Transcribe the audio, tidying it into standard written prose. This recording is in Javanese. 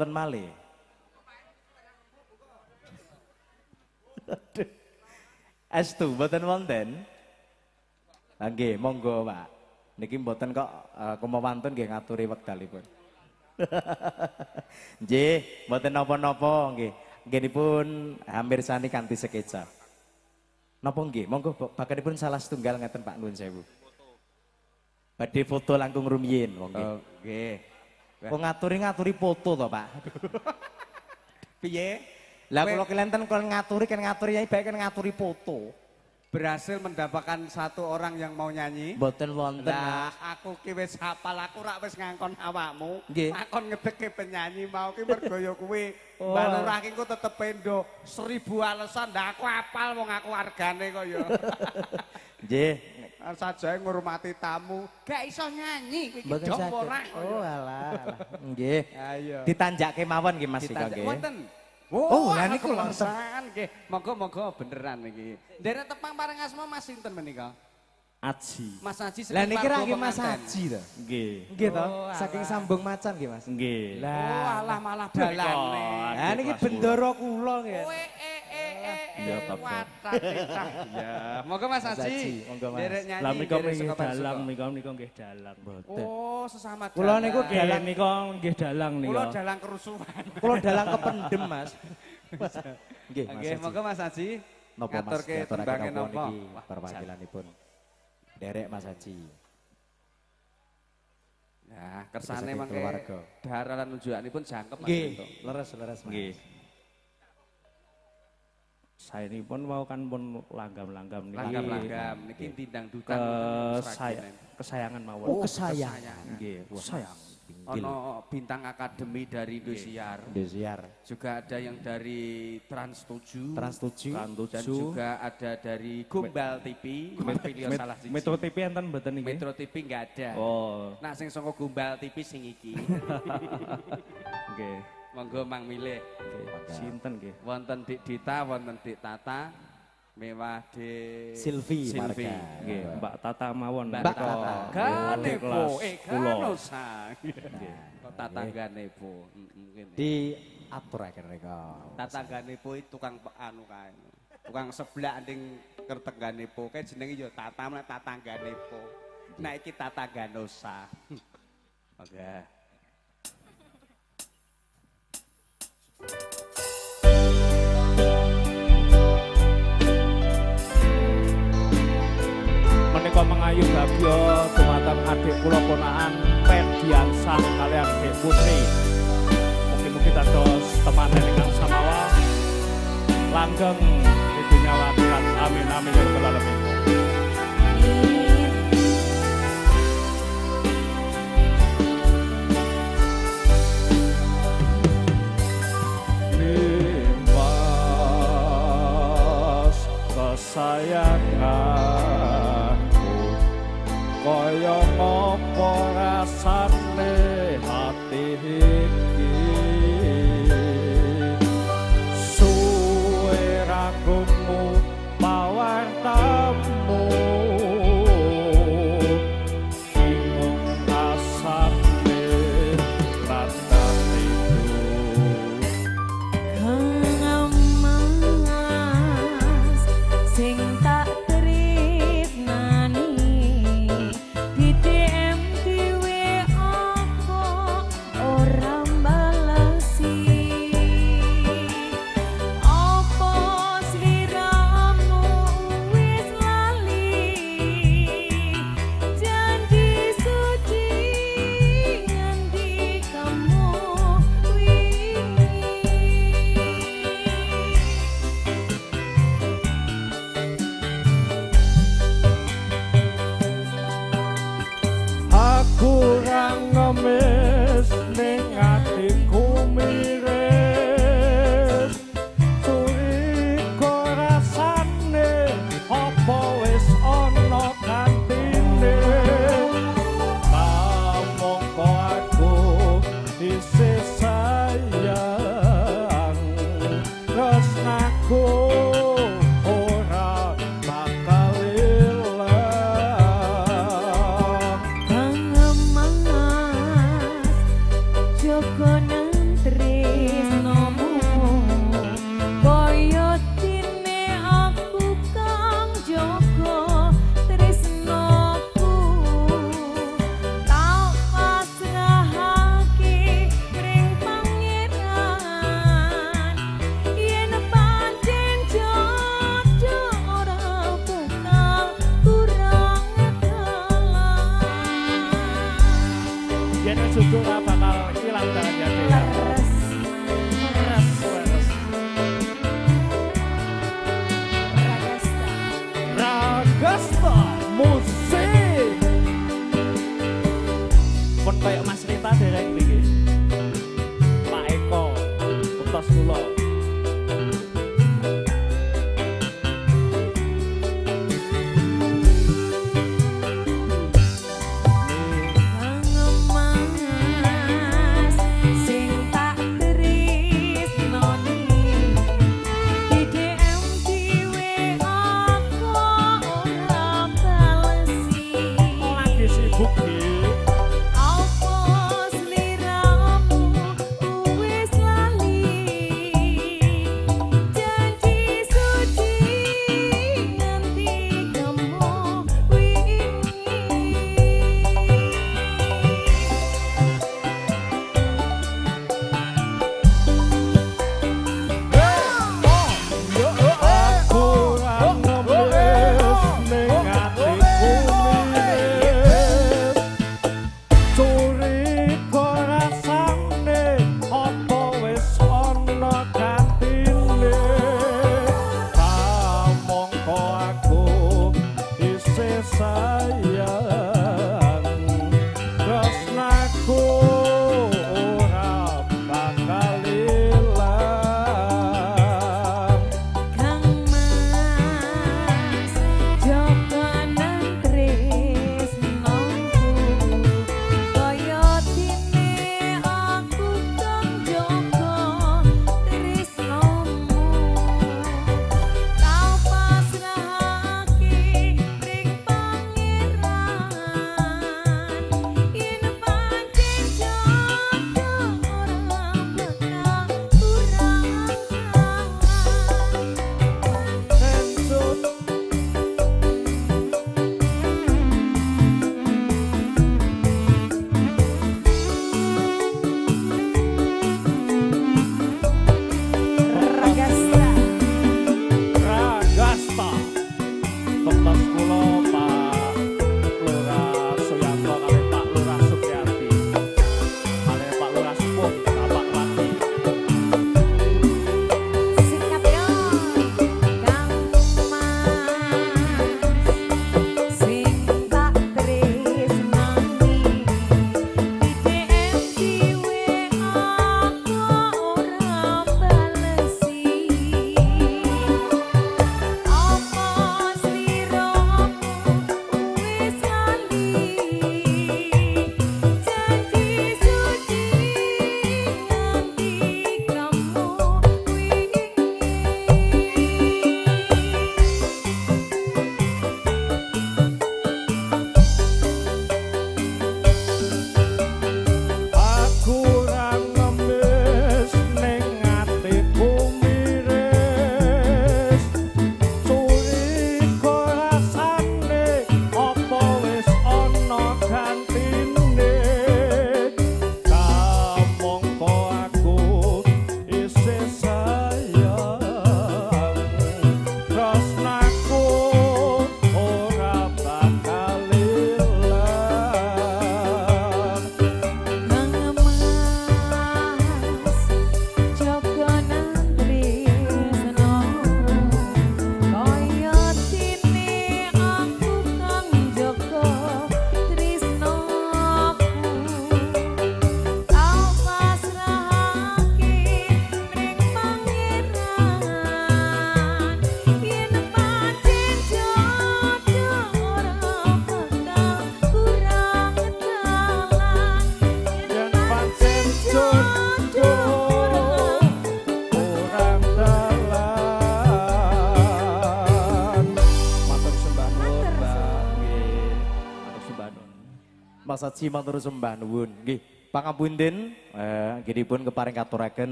Ten malih. Estu mboten wonten. Lah nggih, monggo, Pak. Niki mboten kok kumawantun nggih ngaturi wekdalipun. Nggih, mboten napa-napa nggih. Nggihipun hampir sani kanthi sekeca. Napa nggih? Monggo bakadipun salah setunggal ngeten Pak nuwun sewu. Badhe foto langkung rumiyin, monggo. Oh, nggih. Kok ngaturi foto to, Pak? Piye? Lah kula kelenten kon ngaturi kan ngaturi baik kan ngaturi foto. Berhasil mendapatkan satu orang yang mau nyanyi. Mboten wonten. Lah aku ki wis hafal, aku rak wis ngangkon awakmu. Nggih. Takon ngedeke penyanyi mau ki mergo ya kuwi. Oh. Mbak Lurah ki ku tetep pendo 1000 alasan. Ndak aku hafal wong aku wargane kok ya. Nggih. Sajae ngurmati tamu, gak iso nyanyi kuwi Mboten jowo saged. ora. Oh alah. Nggih. Ayo. Ditanjake mawon nggih Mas Ika Ditanjak nggih. wonten. Oh, lah niku langsung. nggih. Monggo-monggo beneran iki. Nderek tepang pareng asma Mas sinten menika? Aji. Mas Haji Lah niki ra Margo nggih Mas penganten. Haji to. Nggih. Nggih to. Oh, Saking alah. sambung macan nggih Mas. Nggih. Oh, alah malah dalane. Lah niki bendoro kula nggih. Kowe Iya, Bapak. watak cah. Ya, monggo Mas Mas Haji. Haji, monggo, Mas. Nderek nyanyi. Lah menika nderek nggih saka Pak dalang, Suko. menika nggih dalang. Mboten. Oh, sesama Kula dalang. niku Nggih, dalang menika nggih dalang Kula nika. dalang kerusuhan. kula dalang kependem Mas. Nggih Mas. Nggih, Haji. monggo Mas Haji. Napa Mas? Ngaturke Ngaturaken tembangé napa napa? niki perwakilanipun. Derek Mas Haji. Ya, kersane Saking mangke keluarga. dahar lan unjukanipun jangkep Mas. Nggih, Bento. leres-leres Mas. Nggih. Saenipun wau kan pun langgam-langgam niki. Langgam-langgam niki tindang dutan Kesayangan mawon. Oh, kesayangan. Nggih, wah. Sayang. Ono bintang akademi dari Indosiar. Indosiar. Juga ada yang dari Trans 7. Trans 7. Dan juga ada dari Gombal TV. Mas pilih salah siji. Metro TV enten mboten niki? Metro TV enggak ada. Oh, Nah, sing saka Gombal TV sing iki. nggih. Monggo Mang milih. Nggih. Sinten nggih? Wonten Dik Dita, wonten Dik Tata, mewah Dik Silvi Silvi. Marga. Nggih, Mbak Tata mawon. Mbak Menika Tata. nggih, Ganepo, kelas kula. Ganosa. Nggih. Tata Ganepo. Mungkin. Di atur akhir mereka. Tata Ganepo itu tukang anu kae. Tukang seblak ning kertek Ganepo. Kae jenenge ya Tata menek Tata Ganepo. Nah iki Tata Ganosa. Oke. Menika mengayu bagya dumateng adik kula ponakan Pediansah kalian Dek Putri. Mugi-mugi dados temanen ingkang samawa langgeng di dunya akhirat. Amin amin ya rabbal alamin. Nimas kesayanganku kaya ngopo rasane hati iki suwe rangkumu pawartamu bingung asane rata tidur Mas sing tak tripnani didik Teptas kula. Lagi sibuk nggih. Mas Haji matur sembah nuwun. Nggih, pangapunten nggih dipun keparing katuraken